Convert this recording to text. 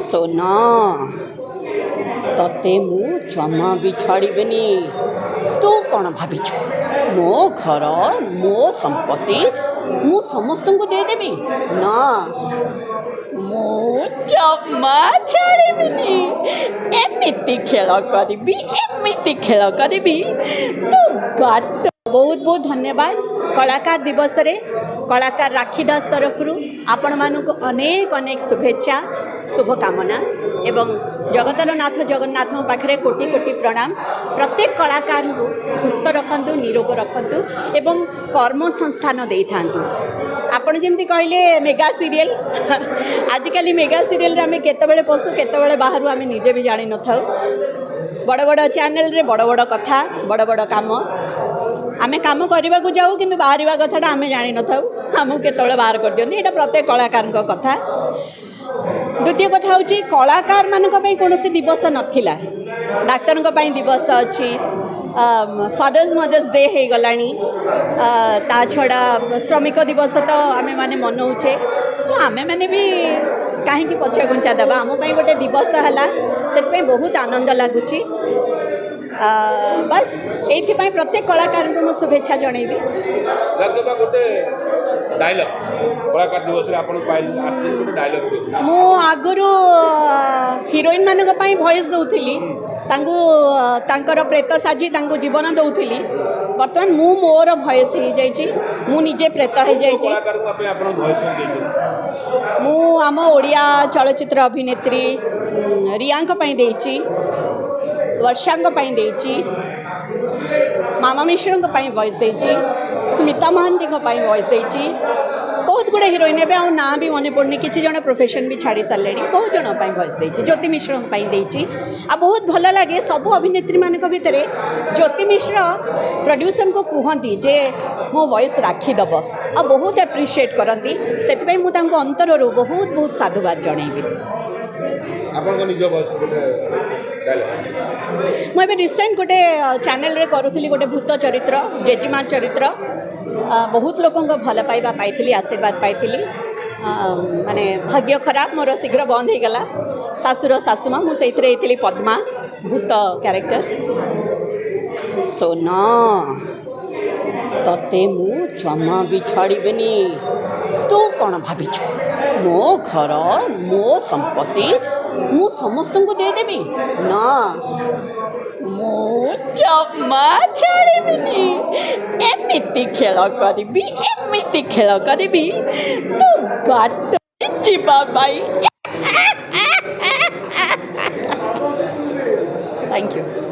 सोना तते मु जमा भी छाड़बेनी। तू कौन भाविछु मो घर मो संपत्ति मु समस्त को देदेवी ना मु जमा छाड़बेनी। एमिति खेल करी तू बाट। बहुत बहुत धन्यवाद कलाकार दिवस रे कलाकार राखी दास तरफ आपण मानक अनेक अनेक शुभेच्छा शुभकामना एवं जगतर नाथ जगन्नाथ पाखे कोटि कोटि प्रणाम। प्रत्येक कलाकार को सुस्थ रखंतु निरोग रखंतु एवं कर्म संस्थान दे थांतु। आपण जमती कहले मेगा सीरियल आजिकल मेगा सीरियल आम केतबेले पशु केतबेले बाहर आम निजे भी जानी न था। बड़ बड़ चैनल रे बड़ बड़ कथा बड़ बड़ काम आमे काम करने को जाऊ कि बाहर कथा आम जानी न था। आमको केतबेले बाहर कर दियंती। एटा प्रत्येक कलाकार कथा। द्वितीय कथा हूँ कलाकार मान कौन दिवस नाला डाक्तर दिवस अच्छी फादर्स मदर्स डे हो गला ता छड़ा श्रमिक दिवस तो आम मैंने मनाऊे तो आम मैंने भी कहीं पछा घुंचा देवा आम गोटे दिवस है से बहुत आनंद लगुच। बस ये प्रत्येक कलाकार को मुझे शुभेच्छा जनइबी। मु आगुरु हिरोइन मानक वॉइस दौली तांकर प्रेत साजी जीवन दौली। बर्तमान मु मोर वॉइस हो जाइए मु निजे प्रेत हो जाइए। मु आम ओडिया चलचित्र अभिनेत्री रियांक देइछि वर्षांक देइछि मामा मिश्र वॉइस देइछि स्मिता महांती वॉइस देइछि। बहुत गुड़े हिरोइन ए ना भी मन पड़नी किसी जन प्रोफेशन भी छाड़ी सारे बहुत जन वॉइस देइछि ज्योति मिश्र देइछि। आ बहुत भल लगे सब अभिनेत्री मान भितर ज्योति मिश्र प्रोड्यूसर को कहती जे मो वॉइस राखीदेव आ बहुत एप्रिशिएट करती से मुझे अंतर बहुत बहुत साधुवाद जनइबी। मुझे रिसेंट गोटे चैनल रे करुली गोटे भूत चरित्र जेजिमा चरित्र बहुत लोक भल पाइबा पाई आशीर्वाद पाई माने भाग्य खराब मोर शीघ्र बंद हो गला सासुर सासुमा मुझे पद्मा भूत कैरेक्टर। सोना तते मु जमा भी छाड़बेनी। तू कौन भाविछु मो घर मो संपत्ति मु समस्त को देदेवी ना मु जमा छाड़बेनी। एमिति खेल करी तू बाट जीवा भाई। Thank you.